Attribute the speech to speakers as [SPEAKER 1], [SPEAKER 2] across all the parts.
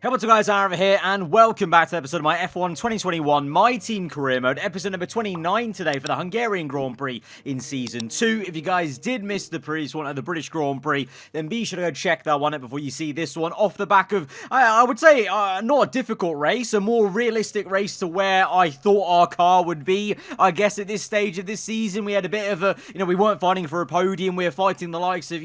[SPEAKER 1] Hey, what's up guys, aarava here, and welcome back to the episode of my F1 2021 My Team Career Mode, episode number 29 today for the Hungarian Grand Prix in Season 2. If you guys did miss the previous one at the British Grand Prix, then be sure to go check that one out before you see this one off the back of, I would say, not a difficult race, a more realistic race to where I thought our car would be. I guess at this stage of this season, we had a bit of a, we weren't fighting for a podium, we were fighting the likes of,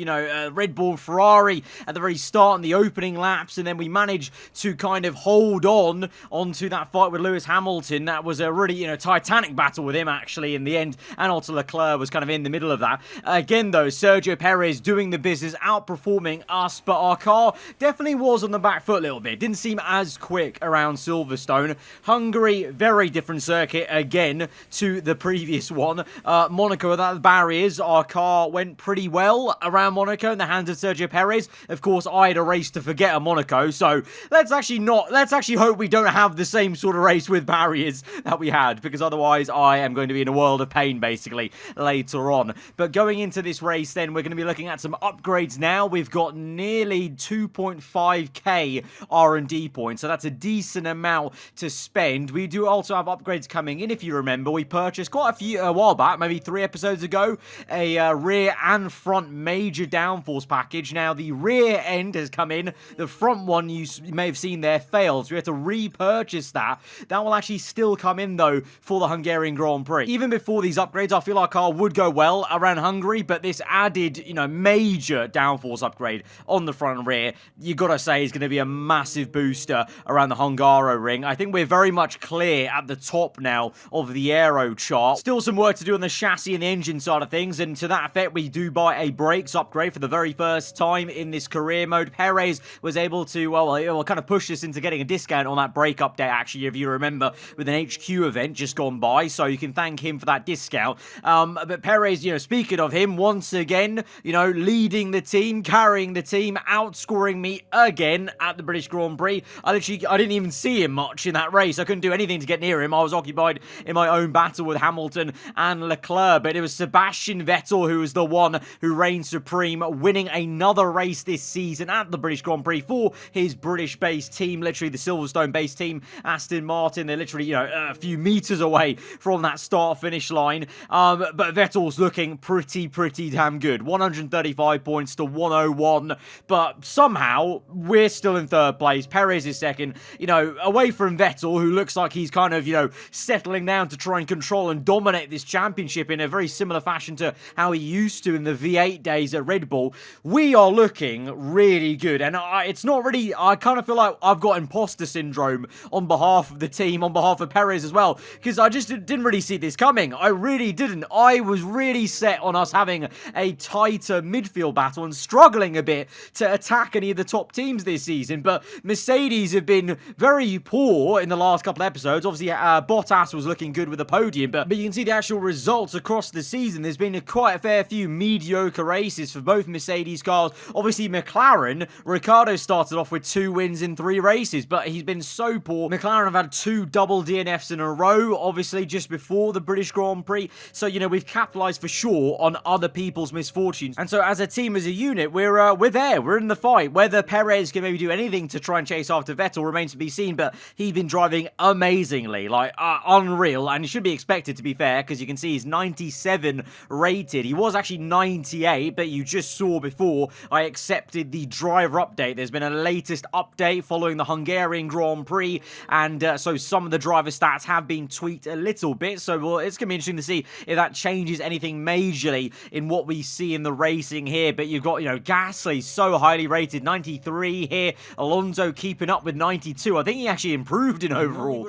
[SPEAKER 1] Red Bull, Ferrari at the very start in the opening laps, and then we managed to kind of hold on onto that fight with Lewis Hamilton. That was a really, titanic battle with him, actually, in the end, and also Leclerc was kind of in the middle of that. Again, though, Sergio Perez doing the business, outperforming us, but our car definitely was on the back foot a little bit. Didn't seem as quick around Silverstone. Hungary, very different circuit, again, to the previous one. Monaco, without the barriers, our car went pretty well around Monaco in the hands of Sergio Perez. Of course, I had a race to forget at Monaco, so let's actually hope we don't have the same sort of race with barriers that we had, because otherwise I am going to be in a world of pain, basically, later on. But going into this race, then, we're going to be looking at some upgrades now. We've got nearly 2.5k R&D points, so that's a decent amount to spend. We do also have upgrades coming in, if you remember. We purchased quite a while back, maybe 3 episodes ago, a rear and front major downforce package. Now, the rear end has come in. The front one you may have seen there failed, so we had to repurchase that. That will actually still come in, though, for the Hungarian Grand Prix. Even before these upgrades, I feel our car would go well around Hungary, but this added, major downforce upgrade on the front and rear, you gotta say, is going to be a massive booster around the Hungaroring. I think we're very much clear at the top now of the aero chart. Still some work to do on the chassis and the engine side of things, and to that effect, we do buy a brakes upgrade for the very first time in this career mode. Perez was able to, well, kind of push us into getting a discount on that brake update, actually, if you remember, with an HQ event just gone by, so you can thank him for that discount. But Perez, speaking of him, once again, leading the team, carrying the team, outscoring me again at the British Grand Prix. I didn't even see him much in that race. I couldn't do anything to get near him. I was occupied in my own battle with Hamilton and Leclerc, but it was Sebastian Vettel who was the one who reigned supreme, winning another race this season at the British Grand Prix for his British-based team, literally the Silverstone-based team, Aston Martin. They're literally, a few meters away from that start-finish line. But Vettel's looking pretty damn good. 135 points to 101, but somehow we're still in third place. Perez is second, away from Vettel, who looks like he's kind of, settling down to try and control and dominate this championship in a very similar fashion to how he used to in the V8 days at Red Bull. We are looking really good, and it's not really, I kind of feel like I've got imposter syndrome on behalf of the team, on behalf of Perez as well, because I just didn't really see this coming. I really didn't. I was really set on us having a tighter midfield battle and struggling a bit to attack any of the top teams this season, but Mercedes have been very poor in the last couple of episodes. Obviously, Bottas was looking good with the podium, but you can see the actual results across the season. There's been quite a fair few mediocre races for both Mercedes cars. Obviously, McLaren, Ricciardo started off with 2 wins in 3 races, but he's been so poor. McLaren have had 2 double DNFs in a row, obviously, just before the British Grand Prix. So, we've capitalized for sure on other people's misfortunes. And so, as a team, as a unit, we're there. We're in the fight. Whether Perez can maybe do anything to try and chase after Vettel remains to be seen, but he's been driving amazingly, unreal, and he should be expected, to be fair, because you can see he's 97 rated. He was actually 98, but you just saw before I accepted the driver update. There's been a latest update following the Hungarian Grand Prix, and so some of the driver stats have been tweaked a little bit, so it's going to be interesting to see if that changes anything majorly in what we see in the racing here. But you've got, Gasly so highly rated, 93 here, Alonso keeping up with 92. I think he actually improved in overall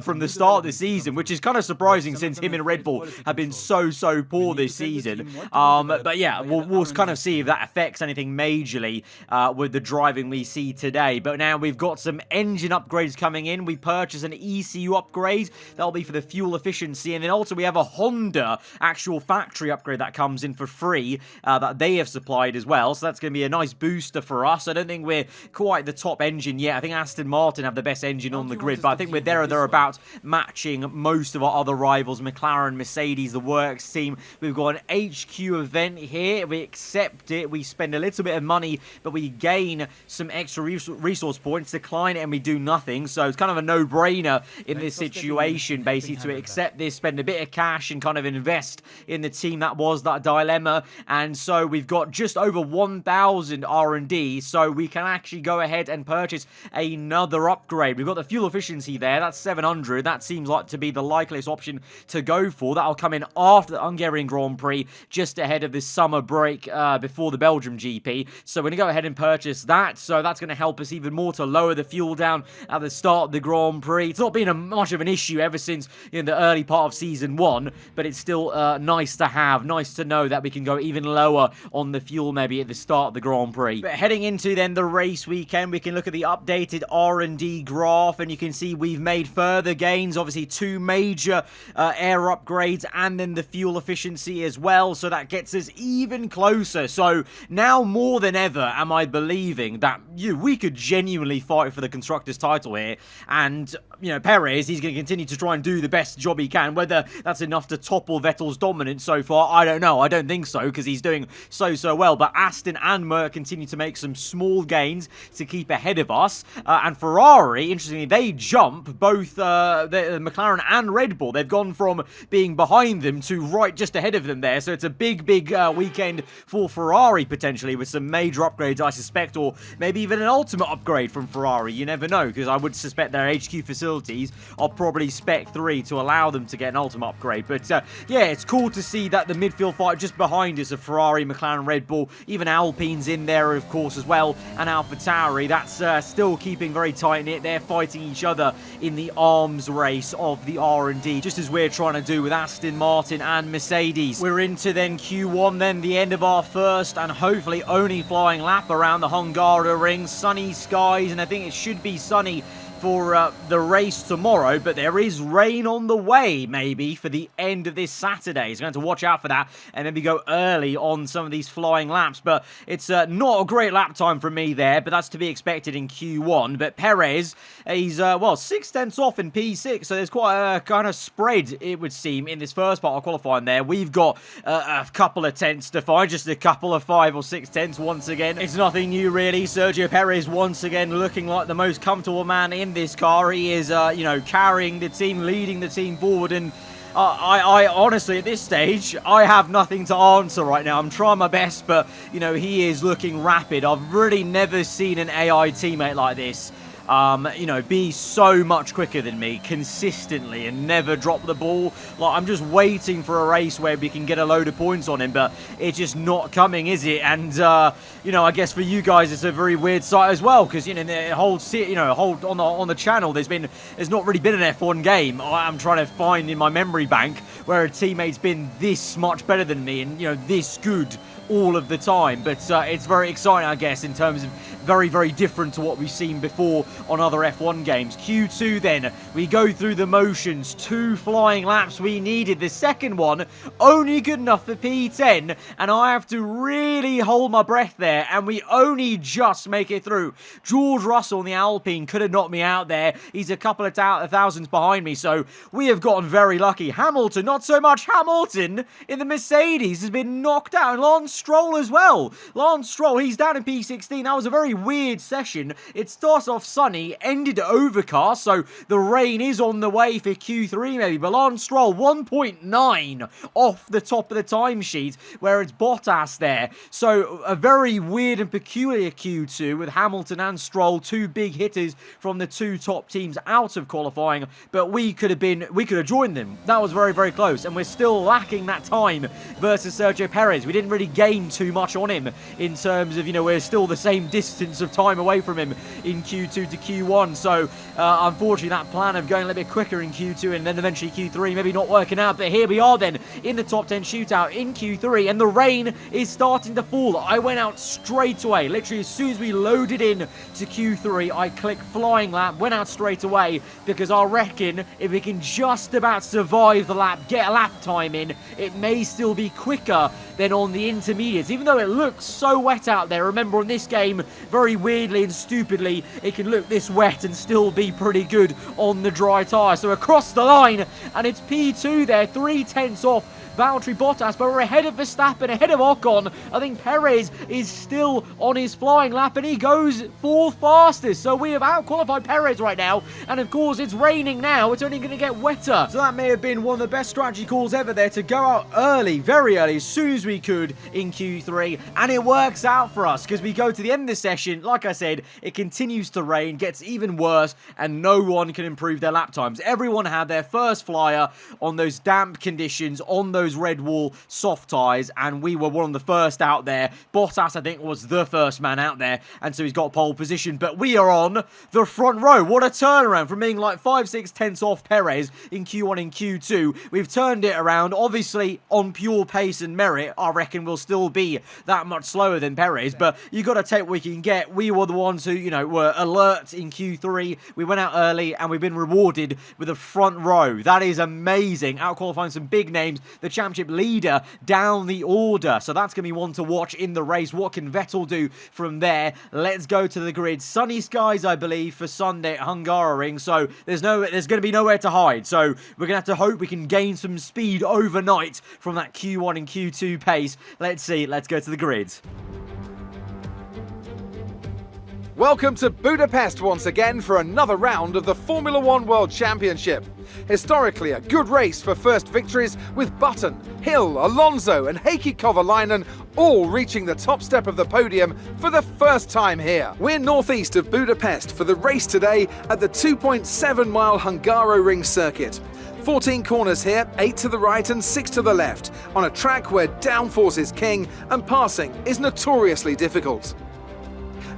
[SPEAKER 1] from the start of the season, which is kind of surprising since him and Red Bull have been so poor this season. But yeah, we'll kind of see if that affects anything majorly with the driving we see today. But now we've got some engine upgrades coming in. We purchased an ECU upgrade. That'll be for the fuel efficiency. And then also we have a Honda actual factory upgrade that comes in for free that they have supplied as well. So that's going to be a nice booster for us. I don't think we're quite the top engine yet. I think Aston Martin have the best engine on the grid, but I think we're there or thereabouts, matching most of our other rivals, McLaren, Mercedes, the works team. We've got an HQ event here. We accept it. We spend a little bit of money, but we gain some extra resources resource points, decline it, and we do nothing. So it's kind of a no-brainer in this situation, basically, to accept this, spend a bit of cash, and kind of invest in the team. That was that dilemma. And so we've got just over 1,000 R&D, so we can actually go ahead and purchase another upgrade. We've got the fuel efficiency there. That's 700. That seems like to be the likeliest option to go for. That'll come in after the Hungarian Grand Prix, just ahead of this summer break before the Belgium GP. So we're going to go ahead and purchase that. So that's going to help us even more to lower the fuel down at the start of the Grand Prix. It's not been much of an issue ever since the early part of Season 1, but it's still nice to have, nice to know that we can go even lower on the fuel maybe at the start of the Grand Prix. But heading into then the race weekend, we can look at the updated R&D graph, and you can see we've made further gains. Obviously, 2 major air upgrades and then the fuel efficiency as well, so that gets us even closer. So now more than ever am I believing that we could genuinely fight for the Constructors' title here, and Perez, he's going to continue to try and do the best job he can. Whether that's enough to topple Vettel's dominance so far, I don't know. I don't think so, because he's doing so well. But Aston and Merc continue to make some small gains to keep ahead of us. And Ferrari, interestingly, they jump both the McLaren and Red Bull. They've gone from being behind them to right just ahead of them there. So it's a big weekend for Ferrari, potentially, with some major upgrades, I suspect, or maybe even an ultimate upgrade from Ferrari. You never know, because I would suspect their HQ facilities are probably Spec 3 to allow them to get an ultimate upgrade. But yeah, it's cool to see that the midfield fight just behind us of Ferrari, McLaren, Red Bull, even Alpine's in there, of course, as well, and AlphaTauri. That's still keeping very tight-knit. They're fighting each other in the arms race of the R&D, just as we're trying to do with Aston Martin and Mercedes. We're into then Q1, then the end of our first and hopefully only flying lap around the Hungaroring. Sunny skies, and I think it should be sunny for the race tomorrow, but there is rain on the way, maybe, for the end of this Saturday. So going to watch out for that and maybe go early on some of these flying laps. But it's not a great lap time for me there, but that's to be expected in Q1. But Perez, he's, 6 tenths off in P6, so there's quite a kind of spread, it would seem, in this first part of qualifying there. We've got a couple of tenths to find, just a couple of 5 or 6 tenths once again. It's nothing new, really. Sergio Perez, once again, looking like the most comfortable man in this car. He is, carrying the team, leading the team forward, and I honestly, at this stage, I have nothing to answer right now. I'm trying my best, but, he is looking rapid. I've really never seen an AI teammate like this be so much quicker than me consistently and never drop the ball. Like, I'm just waiting for a race where we can get a load of points on him, but it's just not coming, is it? And, I guess for you guys, it's a very weird sight as well, because, the whole, on the channel, there's not really been an F1 game I'm trying to find in my memory bank where a teammate's been this much better than me and, this good all of the time. But it's very exciting, I guess, in terms of very, very different to what we've seen before on other F1 games. Q2 then, we go through the motions. 2 flying laps we needed. The second one, only good enough for P10, and I have to really hold my breath there, and we only just make it through. George Russell in the Alpine could have knocked me out there. He's a couple of thousands behind me, so we have gotten very lucky. Hamilton, not so much. Hamilton in the Mercedes has been knocked out, and Lance Stroll as well. Lance Stroll, he's down in P16. That was a very weird session. It starts off sunny, ended overcast, so the rain is on the way for Q3 maybe. But Lance Stroll, 1.9 off the top of the timesheet, where it's Bottas there. So a very weird and peculiar Q2 with Hamilton and Stroll, 2 big hitters from the 2 top teams out of qualifying. But we could have joined them. That was very, very close, and we're still lacking that time versus Sergio Perez. We didn't really gain too much on him in terms of, we're still the same distance of time away from him in Q2 to Q1. So unfortunately, that plan of going a little bit quicker in Q2 and then eventually Q3 maybe not working out. But here we are then in the top 10 shootout in Q3, and the rain is starting to fall. I went out straight away. Literally, as soon as we loaded in to Q3, I clicked flying lap, went out straight away, because I reckon if we can just about survive the lap, get a lap time in, it may still be quicker than on the intermediates. Even though it looks so wet out there, remember on this game, very weirdly and stupidly, it can look soak this wet and still be pretty good on the dry tyre. So across the line, and it's P2 there, 3/10 off Valtteri Bottas, but we're ahead of Verstappen, ahead of Ocon. I think Perez is still on his flying lap, and he goes 4th fastest. So we have out-qualified Perez right now, and of course it's raining now. It's only going to get wetter. So that may have been one of the best strategy calls ever there, to go out early, very early, as soon as we could in Q3, and it works out for us, because we go to the end of this session. Like I said, it continues to rain, gets even worse, and no one can improve their lap times. Everyone had their first flyer on those damp conditions, on those red wall soft tyres, and we were one of the first out there. Bottas, I think, was the first man out there, and so he's got pole position, but we are on the front row. What a turnaround from being like 5/6 off Perez in Q1 and Q2. We've turned it around. Obviously, on pure pace and merit, I reckon we'll still be that much slower than Perez, but you got to take what you can get. We were the ones who, you know, were alert in Q3. We went out early, and we've been rewarded with a front row. That is amazing. Out-qualifying some big names. The championship leader down the order. So that's going to be one to watch in the race. What can Vettel do from there? Let's go to the grid. Sunny skies, I believe, for Sunday at Hungarian. So there's going to be nowhere to hide. So we're going to have to hope we can gain some speed overnight from that Q1 and Q2 pace. Let's see. Let's go to the grid.
[SPEAKER 2] Welcome to Budapest once again for another round of the Formula One World Championship. Historically a good race for first victories, with Button, Hill, Alonso and Heikki Kovalainen all reaching the top step of the podium for the first time here. We're northeast of Budapest for the race today at the 2.7-mile Hungaroring circuit. 14 corners here, 8 to the right and 6 to the left, on a track where downforce is king and passing is notoriously difficult.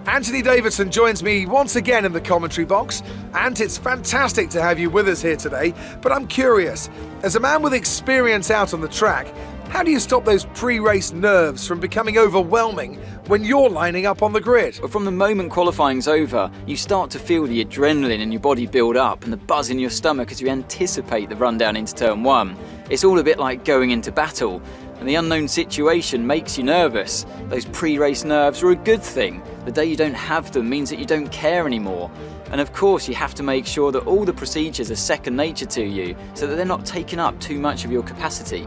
[SPEAKER 2] Anthony Davidson joins me once again in the commentary box, and it's fantastic to have you with us here today, but I'm curious, as a man with experience out on the track, how do you stop those pre-race nerves from becoming overwhelming when you're lining up on the grid?
[SPEAKER 3] From the moment qualifying's over, you start to feel the adrenaline in your body build up and the buzz in your stomach as you anticipate the run down into turn 1. It's all a bit like going into battle, and the unknown situation makes you nervous. Those pre-race nerves are a good thing. The day you don't have them means that you don't care anymore. And of course you have to make sure that all the procedures are second nature to you, so that they're not taking up too much of your capacity.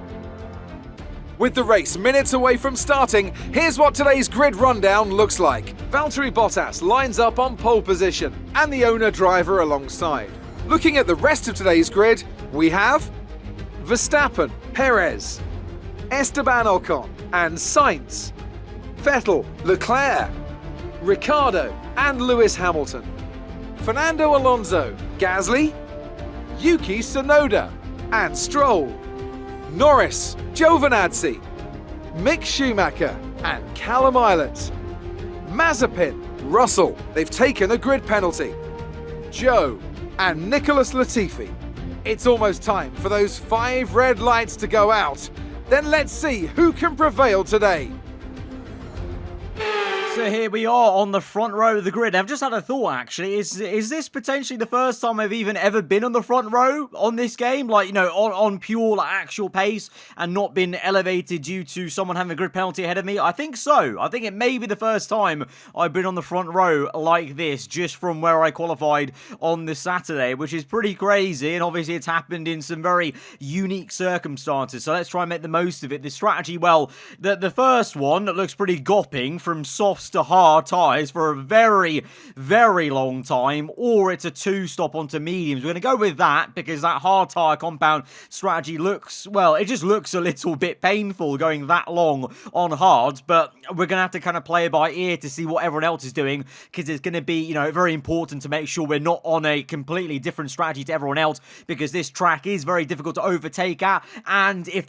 [SPEAKER 2] With the race minutes away from starting, here's what today's grid rundown looks like. Valtteri Bottas lines up on pole position, and the owner driver alongside. Looking at the rest of today's grid, we have Verstappen, Perez, Esteban Ocon and Sainz, Vettel, Leclerc, Ricciardo and Lewis Hamilton, Fernando Alonso, Gasly, Yuki Tsunoda and Stroll, Norris, Giovinazzi, Mick Schumacher and Callum Ilott, Mazepin, Russell, they've taken a grid penalty, Joe and Nicholas Latifi. It's almost time for those 5 red lights to go out. Then let's see who can prevail today.
[SPEAKER 1] So here we are on the front row of the grid. I've just had a thought, actually. Is this potentially the first time I've even ever been on the front row on this game? Like, you know, on pure, like, actual pace and not been elevated due to someone having a grid penalty ahead of me? I think so. I think it may be the first time I've been on the front row like this, just from where I qualified on the Saturday, which is pretty crazy. And obviously it's happened in some very unique circumstances. So let's try and make the most of it. The strategy, well, the first one looks pretty gopping, from softs to hard tyres for a very, very long time, or it's a 2-stop onto mediums. We're going to go with that because that hard tyre compound strategy looks, well, it just looks a little bit painful going that long on hards, but we're going to have to kind of play it by ear to see what everyone else is doing, because it's going to be, you know, very important to make sure we're not on a completely different strategy to everyone else, because this track is very difficult to overtake at, and if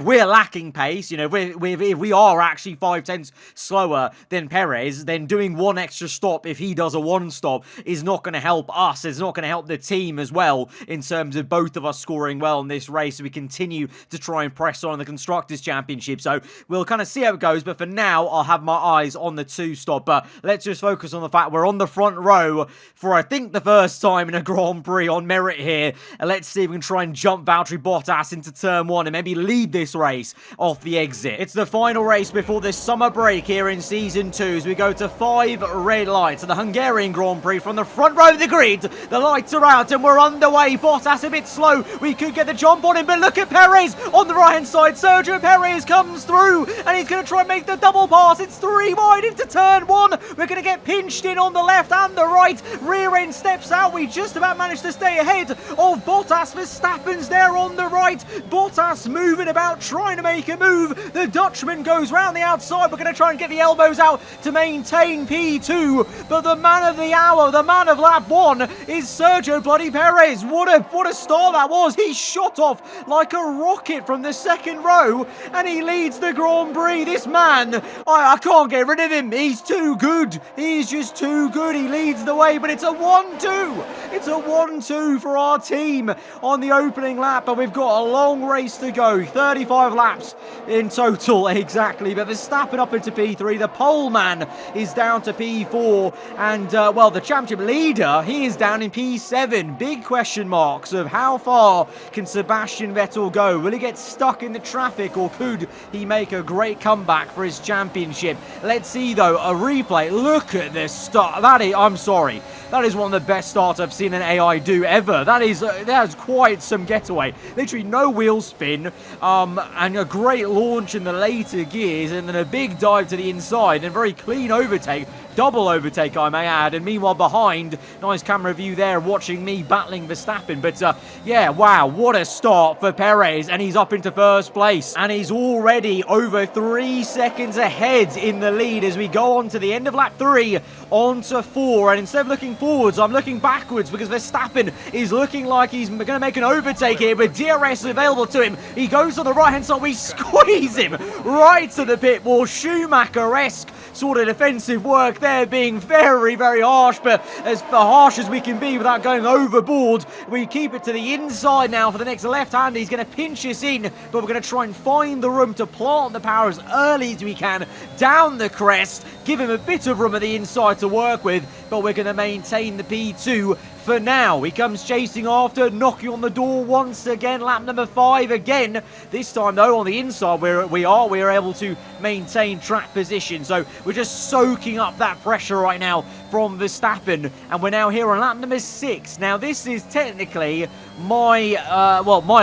[SPEAKER 1] we're lacking pace, you know, if we are actually 5/10 slower than Perez, then doing one extra stop, if he does a 1-stop, is not going to help us. It's not going to help the team as well, in terms of both of us scoring well in this race. So we continue to try and press on the Constructors' Championship. So we'll kind of see how it goes, but for now, I'll have my eyes on the 2-stop. But let's just focus on the fact we're on the front row for, I think, the first time in a Grand Prix on merit here. And let's see if we can try and jump Valtteri Bottas into turn 1 and maybe lead this race off the exit. It's the final race before this summer break here in Season 2. as we go to 5 red lights. And the Hungarian Grand Prix from the front row of the grid. The lights are out and we're underway. Bottas a bit slow. We could get the jump on him, but look at Perez on the right-hand side. Sergio Perez comes through and he's going to try and make the double pass. It's 3 wide into turn 1. We're going to get pinched in on the left and the right. Rear end steps out. We just about managed to stay ahead of Bottas. Verstappen's there on the right. Bottas moving about, trying to make a move. The Dutchman goes round the outside. We're going to try and get the elbows out to maintain P2. But the man of the hour, the man of lap 1 is Sergio bloody Perez. What a start that was. He shot off like a rocket from the second row and he leads the Grand Prix. This man, I can't get rid of him. He's too good. He's just too good. He leads the way, but it's a 1-2. It's a 1-2 for our team on the opening lap, and we've got a long race to go. 35 laps in total, exactly. But Verstappen up into P3. The pole man is down to P4. And, well, the championship leader, he is down in P7. Big question marks of how far can Sebastian Vettel go? Will he get stuck in the traffic, or could he make a great comeback for his championship? Let's see, though, a replay. Look at this start. I'm sorry. That is one of the best starts I've seen an AI do ever. That is quite some getaway. Literally no wheel spin, and a great launch in the later gears, and then a big dive to the inside, and very clean overtake. Double overtake, I may add, and meanwhile behind, nice camera view there, watching me battling Verstappen. But yeah, wow, what a start for Perez, and he's up into first place, and he's already over 3 seconds ahead in the lead as we go on to the end of lap 3, on to 4, and instead of looking forwards, I'm looking backwards because Verstappen is looking like he's going to make an overtake here, with DRS available to him. He goes on the right-hand side, we squeeze him right to the pit wall, Schumacher-esque sort of defensive work there, being very, very harsh, but as harsh as we can be without going overboard. We keep it to the inside now for the next left-hand. He's going to pinch us in, but we're going to try and find the room to plant the power as early as we can down the crest, give him a bit of room at the inside to work with, but we're going to maintain the P2 for now. He comes chasing after, knocking on the door once again, lap number 5 again. This time though on the inside we are able to maintain track position, so we're just soaking up that pressure right now from Verstappen, and we're now here on lap number 6. Now this is technically my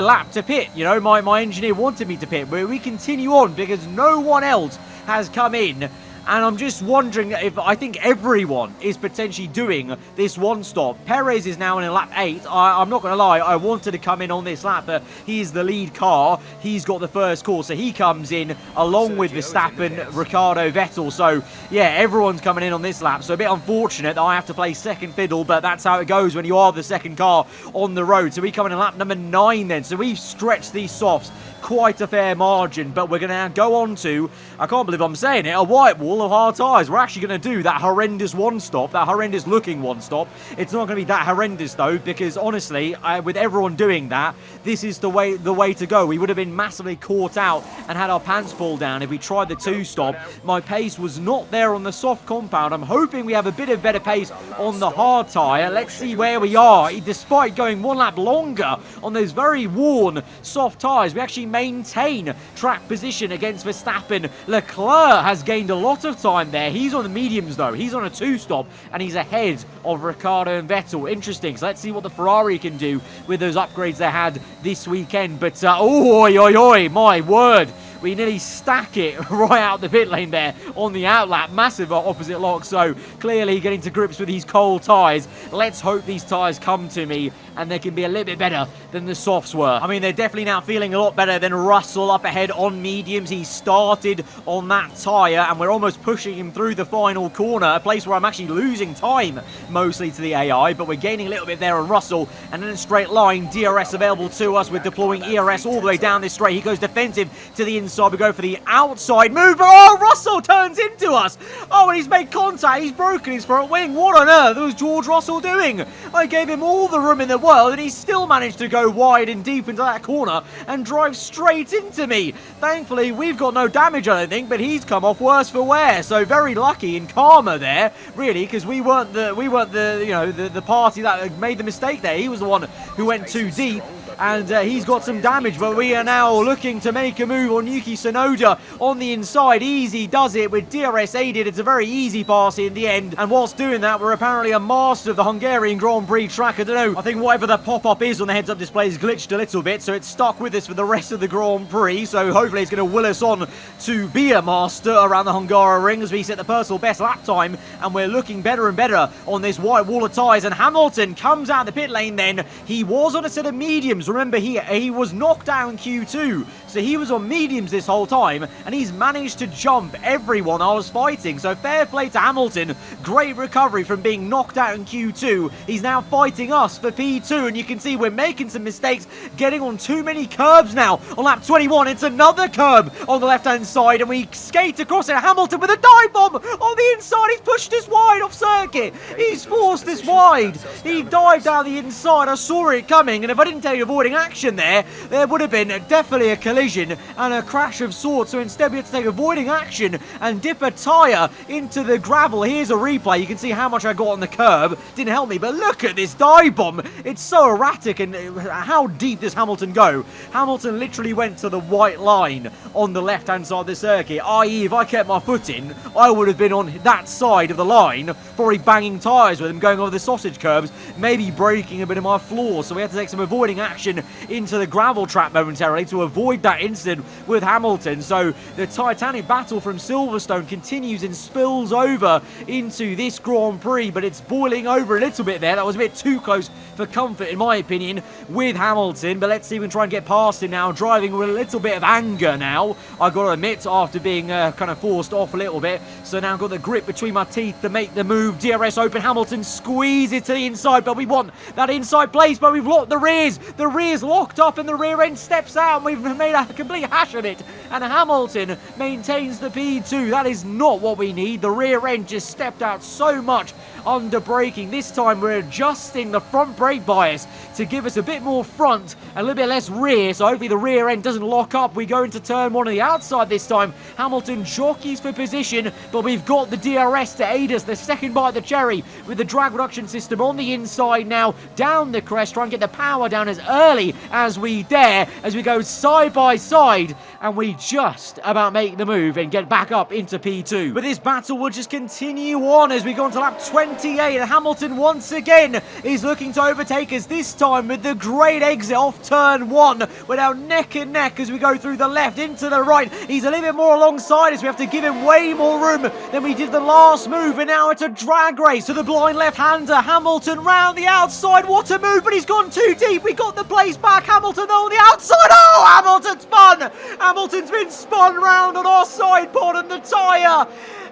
[SPEAKER 1] lap to pit. You know, my engineer wanted me to pit, but we continue on because no one else has come in. And I'm just wondering if I think everyone is potentially doing this one stop. Perez is now in lap 8. I'm not going to lie, I wanted to come in on this lap, but he's the lead car. He's got the first call, so he comes in along with Verstappen, Ricardo, Vettel. So, yeah, everyone's coming in on this lap. So a bit unfortunate that I have to play second fiddle, but that's how it goes when you are the second car on the road. So we come in lap number 9 then. So we've stretched these softs quite a fair margin, but we're going to go on to, I can't believe I'm saying it, a white wall of hard tyres. We're actually going to do that horrendous one stop, that horrendous looking one stop. It's not going to be that horrendous though, because honestly, with everyone doing that, this is the way to go. We would have been massively caught out and had our pants pulled down if we tried the 2-stop. My pace was not there on the soft compound. I'm hoping we have a bit of better pace on the hard tyre. Let's see where we are. Despite going one lap longer on those very worn soft tyres, we actually maintain track position against Verstappen. Leclerc has gained a lot of time there. He's on the mediums though. He's on a 2-stop and he's ahead of Ricardo and Vettel. Interesting. So let's see what the Ferrari can do with those upgrades they had this weekend. But my word. We nearly stack it right out the pit lane there on the outlap. Massive opposite lock, so clearly getting to grips with these cold tyres. Let's hope these tyres come to me and they can be a little bit better than the softs were. I mean, they're definitely now feeling a lot better than Russell up ahead on mediums. He started on that tyre and we're almost pushing him through the final corner, a place where I'm actually losing time mostly to the AI, but we're gaining a little bit there on Russell. And in a straight line, DRS available to us. We're deploying ERS all the way down this straight. He goes defensive to the inside. We go for the outside move, but oh, Russell turns into us. Oh, and he's made contact. He's broken his front wing. What on earth was George Russell doing? I gave him all the room in the world, and he still managed to go wide and deep into that corner and drive straight into me. Thankfully, we've got no damage, I don't think, but he's come off worse for wear. So very lucky in karma there, really, because we weren't the party that made the mistake there. He was the one who went too deep. and he's got some damage, but we are now looking to make a move on Yuki Tsunoda on the inside. Easy does it with DRS aided. It's a very easy pass in the end, and whilst doing that, we're apparently a master of the Hungarian Grand Prix track. I don't know, I think whatever the pop-up is on the heads-up display is glitched a little bit, so it's stuck with us for the rest of the Grand Prix, so hopefully it's going to will us on to be a master around the Hungaroring as we set the personal best lap time, and we're looking better and better on this white wall of tyres. And Hamilton comes out the pit lane then. He was on a set of mediums. Remember, he was knocked out in Q2, so he was on mediums this whole time, and he's managed to jump everyone I was fighting. So fair play to Hamilton. Great recovery from being knocked out in Q2. He's now fighting us for P2, and you can see we're making some mistakes, getting on too many curbs now. On lap 21, it's another curb on the left-hand side, and we skate across it. Hamilton with a dive bomb on the inside. He's pushed us wide off circuit. He's forced us wide. He dived down the inside. I saw it coming, and if I didn't take avoiding action there would have been definitely a collision and a crash of sorts. So instead we had to take avoiding action and dip a tyre into the gravel. Here's a replay. You can see how much I got on the curb. Didn't help me, but look at this dive bomb. It's so erratic, and how deep does Hamilton go? Hamilton literally went to the white line on the left-hand side of the circuit, i.e. if I kept my foot in, I would have been on that side of the line, probably banging tyres with him, going over the sausage curbs, maybe breaking a bit of my floor. So we had to take some avoiding action into the gravel trap momentarily to avoid that incident with Hamilton. So the Titanic battle from Silverstone continues and spills over into this Grand Prix, but it's boiling over a little bit there. That was a bit too close for comfort, in my opinion, with Hamilton. But let's see if we can try and get past him now, driving with a little bit of anger now, I got to admit, after being kind of forced off a little bit. So now I've got the grip between my teeth to make the move. DRS open, Hamilton squeezes to the inside, but we want that inside place, but we've locked the rears. The rear's locked up, and the rear end steps out, and we've made a complete hash of it. And Hamilton maintains the P2. That is not what we need. The rear end just stepped out so much under braking. This time we're adjusting the front brake bias to give us a bit more front, a little bit less rear, so hopefully the rear end doesn't lock up. We go into turn one on the outside this time. Hamilton jockeys for position, but we've got the DRS to aid us, the second bite of the cherry, with the drag reduction system on the inside now, down the crest, try and get the power down as early as we dare, as we go side by side, and we just about make the move and get back up into P2. But this battle will just continue on as we go on to lap 28. Hamilton once again is looking to overtake us, this time with the great exit off turn one. We're now neck and neck as we go through the left into the right. He's a little bit more alongside us. We have to give him way more room than we did the last move, and now it's a drag race to the blind left-hander. Hamilton round the outside. What a move, but he's gone too deep. We got the place back. Hamilton on the outside. Oh, Hamilton spun. Hamilton's been spun round on our side pod and the tyre.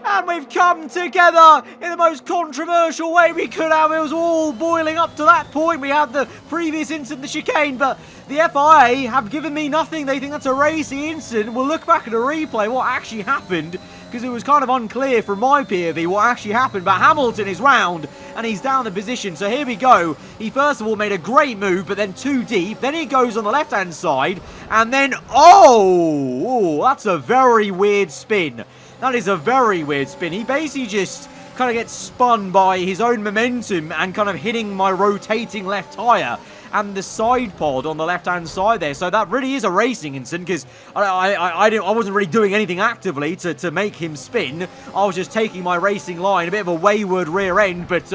[SPEAKER 1] And we've come together in the most controversial way we could have. It was all boiling up to that point. We had the previous incident, the chicane, but the FIA have given me nothing. They think that's a racing incident. We'll look back at a replay, what actually happened, because it was kind of unclear from my POV what actually happened. But Hamilton is round, and he's down the position. So here we go. He first of all made a great move, but then too deep. Then he goes on the left-hand side, and then, oh, that's a very weird spin. That is a very weird spin. He basically just kind of gets spun by his own momentum and kind of hitting my rotating left tyre and the side pod on the left-hand side there. So that really is a racing incident, because I wasn't really doing anything actively to make him spin. I was just taking my racing line, a bit of a wayward rear end, but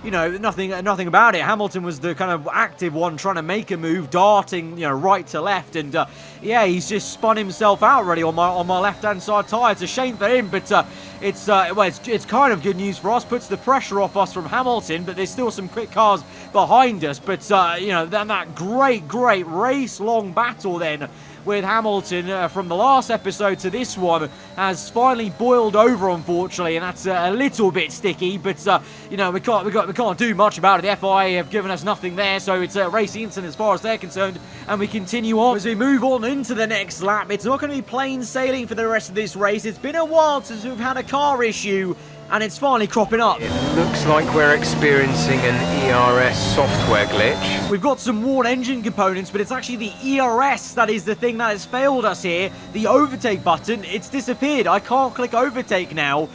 [SPEAKER 1] you know, nothing about it. Hamilton was the kind of active one trying to make a move, darting, you know, right to left, and yeah, he's just spun himself out really on my left-hand side tyre. It's a shame for him, but it's kind of good news for us. Puts the pressure off us from Hamilton, but there's still some quick cars behind us. But you know, then that great race-long battle then with Hamilton from the last episode to this one has finally boiled over, unfortunately, and that's a little bit sticky. But you know, we can't do much about it. The FIA have given us nothing there, so it's a racing incident as far as they're concerned, and we continue on as we move on into the next lap. It's not going to be plain sailing for the rest of this race. It's been a while since we've had a car issue, and it's finally cropping up.
[SPEAKER 4] It looks like we're experiencing an ERS software glitch.
[SPEAKER 1] We've got some worn engine components, but it's actually the ERS that is the thing that has failed us here. The overtake button, it's disappeared. I can't click overtake now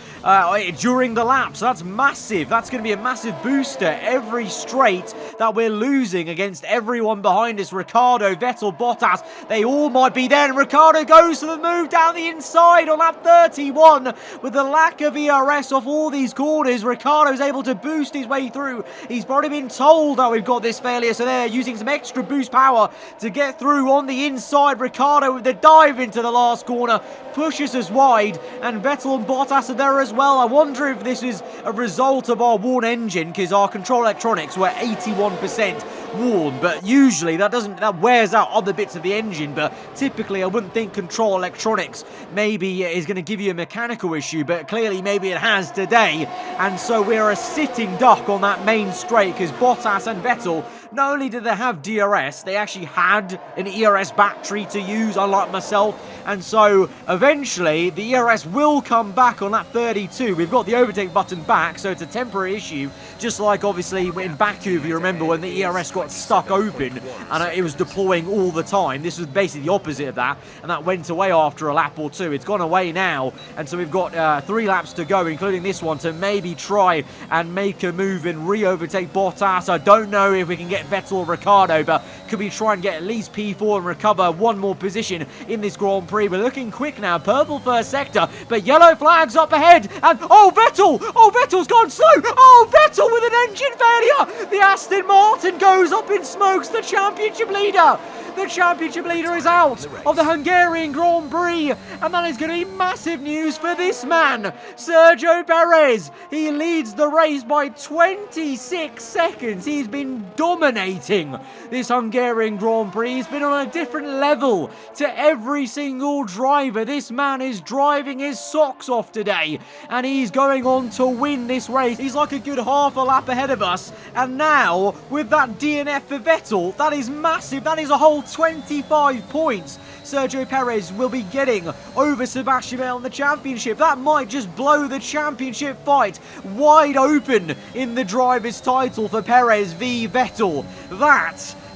[SPEAKER 1] during the lap, so that's massive. That's going to be a massive booster every straight that we're losing against everyone behind us. Ricciardo, Vettel, Bottas, they all might be there, and Ricciardo goes for the move down the inside on lap 31. With the lack of ERS off all these corners, Ricciardo's able to boost his way through. He's probably been told that we've got this failure, so they're using some extra boost power to get through on the inside. Ricciardo with the dive into the last corner pushes us wide, and Vettel and Bottas are there as well. I wonder if this is a result of our worn engine, because our control electronics were 81% worn, but usually that wears out other bits of the engine. But typically I wouldn't think control electronics maybe is going to give you a mechanical issue, but clearly maybe it has today. And so we're a sitting duck on that main straight, because Bottas and Vettel, not only did they have DRS, they actually had an ERS battery to use, unlike myself. And so eventually the ERS will come back on lap 32. We've got the overtake button back, so it's a temporary issue, just like obviously in Baku, if you remember, when the ERS got stuck open and it was deploying all the time. This was basically the opposite of that, and that went away after a lap or two. It's gone away now, and so we've got 3 laps to go, including this one, to maybe try and make a move and re-overtake Bottas. I don't know if we can get Vettel or Ricciardo, but could we try and get at least P4 and recover one more position in this Grand Prix? We're looking quick now. Purple first sector, but yellow flags up ahead, and Vettel's gone slow. Vettel with an engine failure. The Aston Martin goes up in smokes. The championship leader. The championship leader is out of the Hungarian Grand Prix, and that is going to be massive news for this man, Sergio Perez. He leads the race by 26 seconds. He's been dominating this Hungarian Grand Prix. He's been on a different level to every single driver. This man is driving his socks off today, and he's going on to win this race. He's like a good half a lap ahead of us, and now with that DNF for Vettel, that is massive. That is a whole 25 points Sergio Perez will be getting over Sebastian Vettel in the championship. That might just blow the championship fight wide open in the driver's title for Perez v Vettel.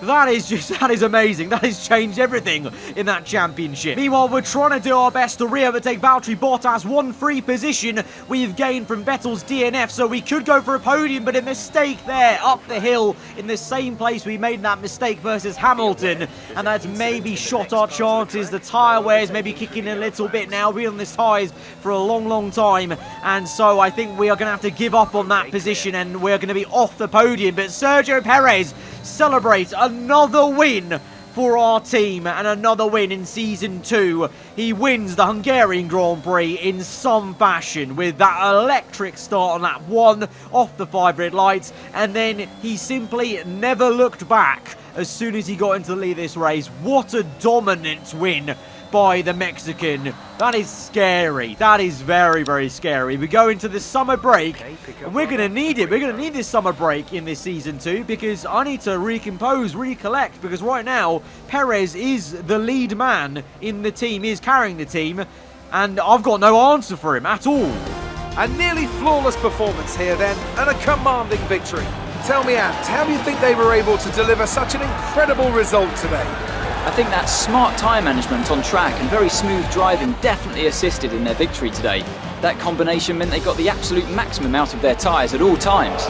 [SPEAKER 1] That is amazing. That has changed everything in that championship. Meanwhile, we're trying to do our best to re-overtake Valtteri Bottas. 1 free position we've gained from Vettel's DNF, so we could go for a podium, but a mistake there up the hill in the same place we made that mistake versus Hamilton, and that's maybe shot our chances. The tyre wear is maybe kicking a little bit now. We've been on this tyres for a long time, and so I think we are going to have to give up on that position, and we're going to be off the podium. But Sergio Perez celebrates another win for our team and another win in Season 2. He wins the Hungarian Grand Prix in some fashion with that electric start on lap 1 off the 5 red lights, and then he simply never looked back as soon as he got into the lead of this race. What a dominant win by the Mexican. That is scary. That is very scary. We go into the summer break, and we're going to need it. We're going to need this summer break in this Season 2, because I need to recompose, recollect, because right now Perez is the lead man in the team. He is carrying the team, and I've got no answer for him at all.
[SPEAKER 2] A nearly flawless performance here then, and a commanding victory. Tell me, Ant, how do you think they were able to deliver such an incredible result today?
[SPEAKER 3] I think that smart tyre management on track and very smooth driving definitely assisted in their victory today. That combination meant they got the absolute maximum out of their tyres at all times.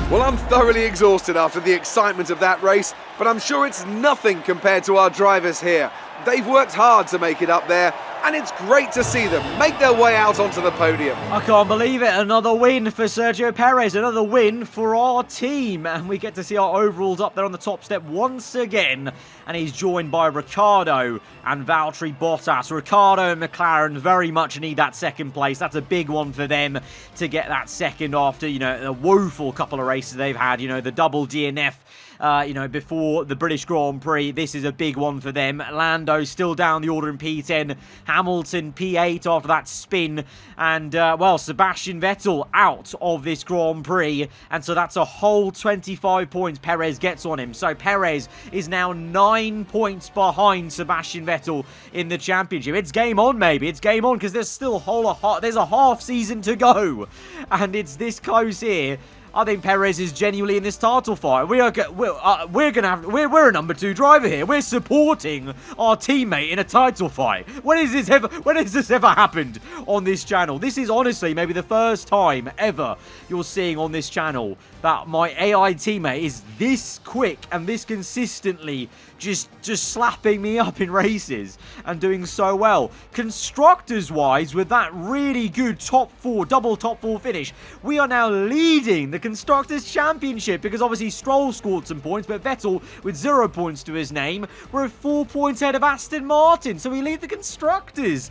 [SPEAKER 2] Well, I'm thoroughly exhausted after the excitement of that race, but I'm sure it's nothing compared to our drivers here. They've worked hard to make it up there, and it's great to see them make their way out onto the podium.
[SPEAKER 1] I can't believe it. Another win for Sergio Perez. Another win for our team. And we get to see our overalls up there on the top step once again. And he's joined by Ricciardo and Valtteri Bottas. Ricciardo and McLaren very much need that second place. That's a big one for them to get that second after, a woeful couple of races they've had. The double DNF before the British Grand Prix. This is a big one for them. Lando still down the order in P10. Hamilton P8 after that spin. And, Sebastian Vettel out of this Grand Prix. And so that's a whole 25 points Perez gets on him. So Perez is now 9 points behind Sebastian Vettel in the championship. It's game on, maybe. It's game on because there's still there's a half season to go. And it's this close here. I think Perez is genuinely in this title fight. We're a number 2 driver here. We're supporting our teammate in a title fight. When has this ever happened on this channel? This is honestly maybe the first time ever you're seeing on this channel that my AI teammate is this quick and this consistently just slapping me up in races and doing so well. Constructors wise, with that really good double top 4 finish, we are now leading the Constructors Championship because obviously Stroll scored some points, but Vettel with 0 points to his name. We're 4 points ahead of Aston Martin, so we lead the Constructors.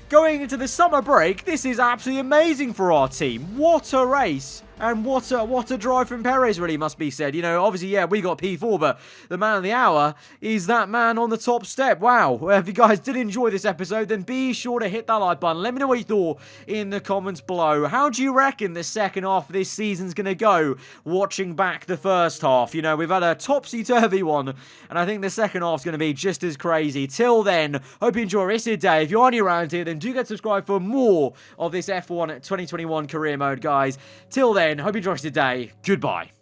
[SPEAKER 1] Going into the summer break, this is absolutely amazing for our team. What a race. And what a drive from Perez, really, must be said. Obviously, yeah, we got P4, but the man of the hour is that man on the top step. Wow. Well, if you guys did enjoy this episode, then be sure to hit that like button. Let me know what you thought in the comments below. How do you reckon the second half of this season's going to go, watching back the first half? We've had a topsy-turvy one, and I think the second half's going to be just as crazy. Till then, hope you enjoy the rest of your day. If you're new around here, then do get subscribed for more of this F1 2021 career mode, guys. Till then, hope you enjoy the day. Goodbye.